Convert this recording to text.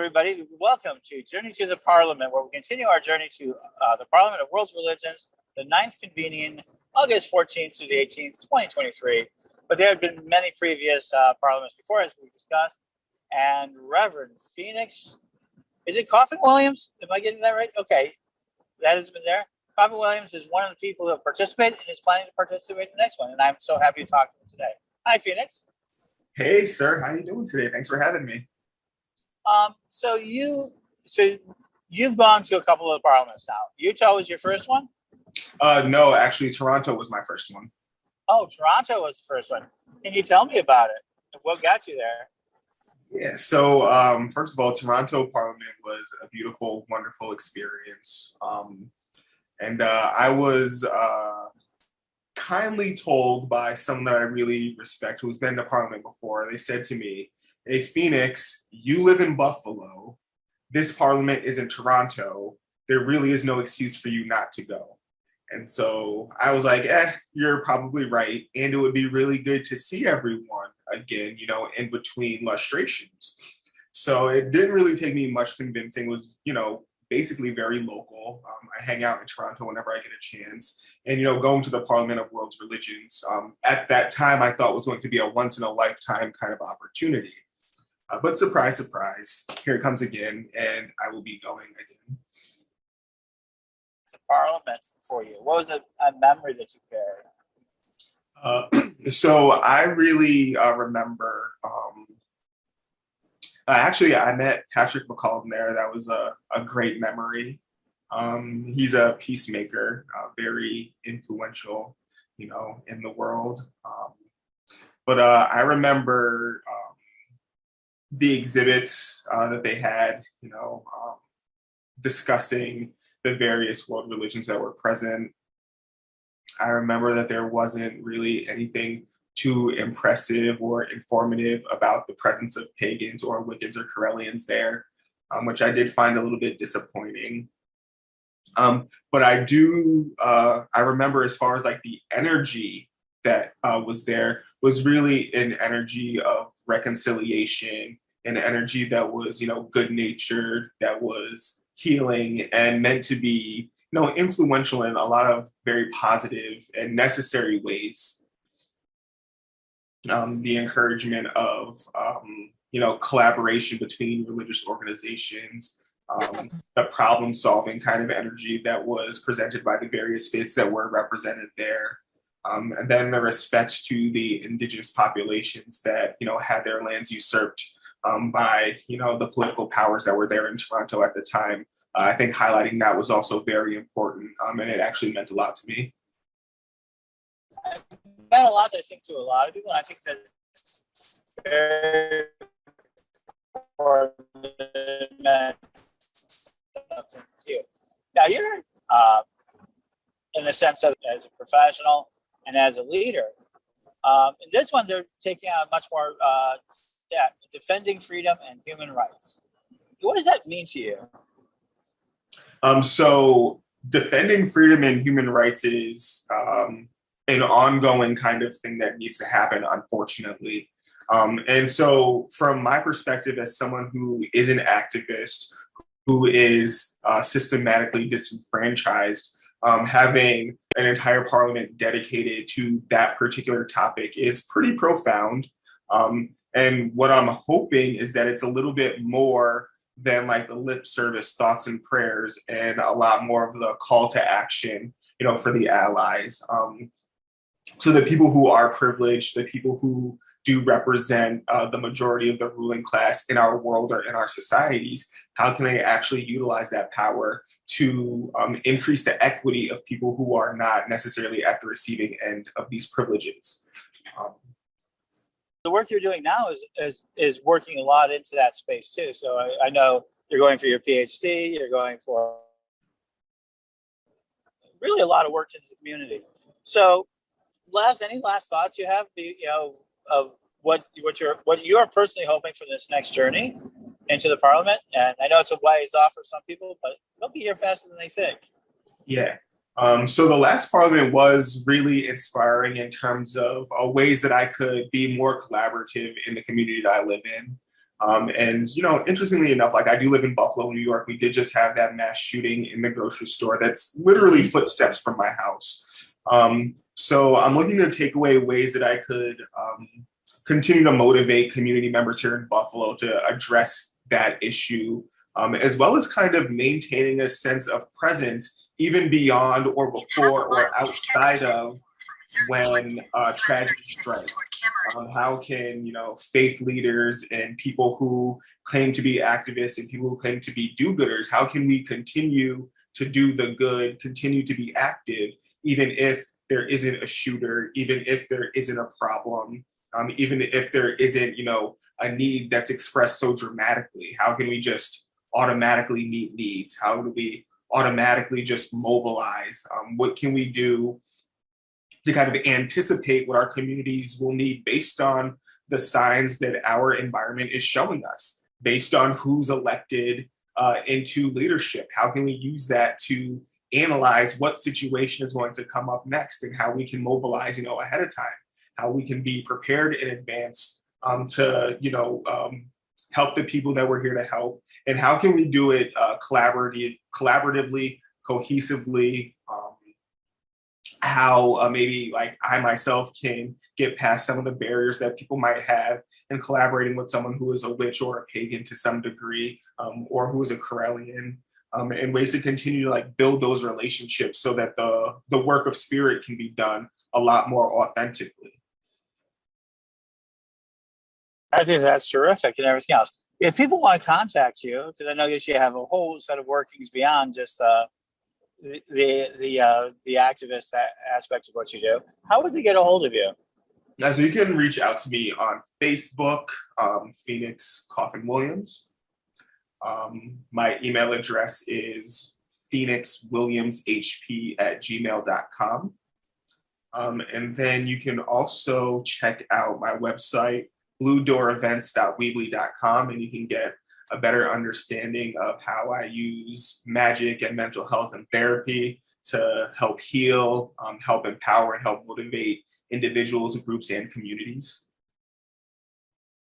everybody. Welcome to Journey to the Parliament, where we continue our journey to the Parliament of World's Religions, the 9th convening, August 14th through the 18th, 2023. But there have been many previous parliaments before, as we've discussed. And Reverend Phoenix, is it Coffin-Williams? Am I getting that right? Okay, that has been there. Coffin-Williams is one of the people who have participated and is planning to participate in the next one. And I'm so happy to talk to him today. Hi, Phoenix. Hey, sir. How are you doing today? Thanks for having me. So you've gone to a couple of parliaments now. Utah was your first one? No, actually, Toronto was my first one. Oh, Toronto was the first one. Can you tell me about it? What got you there? Yeah, so first of all, Toronto Parliament was a beautiful, wonderful experience. And I was kindly told by someone that I really respect who's been to Parliament before. They said to me, "Hey, Phoenix, you live in Buffalo. This Parliament is in Toronto. There really is no excuse for you not to go." And so I was like, you're probably right. And it would be really good to see everyone again, in between lustrations. So it didn't really take me much convincing. It was, basically very local. I hang out in Toronto whenever I get a chance. And, going to the Parliament of World's Religions, at that time, I thought was going to be a once in a lifetime kind of opportunity. But surprise, surprise, here it comes again, and I will be going again. The Parliament for you. What was a memory that you carry? So I really remember, I met Patrick McCallum there. That was a great memory. He's a peacemaker, very influential, in the world. But I remember the exhibits that they had, discussing the various world religions that were present. I remember that there wasn't really anything too impressive or informative about the presence of pagans or Wiccans or Correllians there, which I did find a little bit disappointing. But I remember as far as like the energy that was there was really an energy of reconciliation, an energy that was, good-natured, that was healing and meant to be, influential in a lot of very positive and necessary ways. The encouragement of, collaboration between religious organizations, the problem-solving kind of energy that was presented by the various faiths that were represented there. And then the respect to the indigenous populations that, had their lands usurped by, the political powers that were there in Toronto at the time. I think highlighting that was also very important, and it actually meant a lot to me. It meant a lot, I think, to a lot of people. And I think that's very important too. Now you're, in the sense of as a professional and as a leader. In this one, they're taking on a much more defending freedom and human rights. What does that mean to you? So defending freedom and human rights is an ongoing kind of thing that needs to happen, unfortunately. And so from my perspective as someone who is an activist, who is systematically disenfranchised, having an entire parliament dedicated to that particular topic is pretty profound. And what I'm hoping is that it's a little bit more than like the lip service thoughts and prayers and a lot more of the call to action, for the allies. So the people who are privileged, the people who do represent the majority of the ruling class in our world or in our societies, how can they actually utilize that power to increase the equity of people who are not necessarily at the receiving end of these privileges? The work you're doing now is working a lot into that space too. So I know you're going for your PhD, you're going for really a lot of work into the community. So any last thoughts you have, of what you're personally hoping for this next journey into the parliament? And I know it's a ways off for some people, but they'll be here faster than they think. Yeah. So the last parliament was really inspiring in terms of ways that I could be more collaborative in the community that I live in. And, you know, interestingly enough, like I do live in Buffalo, New York. We did just have that mass shooting in the grocery store that's literally footsteps from my house. So I'm looking to take away ways that I could continue to motivate community members here in Buffalo to address that issue, as well as kind of maintaining a sense of presence even beyond or before or outside of when tragedy strikes. How can, you know, faith leaders and people who claim to be activists and people who claim to be do-gooders, how can we continue to do the good, continue to be active, even if there isn't a shooter, even if there isn't a problem, even if there isn't, you know, a need that's expressed so dramatically? How can we just automatically meet needs? How do we automatically just mobilize? What can we do to kind of anticipate what our communities will need based on the signs that our environment is showing us, based on who's elected into leadership? How can we use that to analyze what situation is going to come up next and how we can mobilize, you know, ahead of time, how we can be prepared in advance to, you know, help the people that we're here to help, and how can we do it collaboratively, cohesively, how maybe like I myself can get past some of the barriers that people might have in collaborating with someone who is a witch or a pagan to some degree, or who is a Correllian, and ways to continue to like build those relationships so that the work of spirit can be done a lot more authentically. I think that's terrific and everything else. If people want to contact you, because I know that you have a whole set of workings beyond just the activist aspects of what you do, how would they get a hold of you? Now, so you can reach out to me on Facebook, Phoenix Coffin-Williams. My email address is phoenixwilliamshp@gmail.com. And then you can also check out my website, bluedoorevents.weebly.com, and you can get a better understanding of how I use magic and mental health and therapy to help heal, help empower, and help motivate individuals, groups, and communities.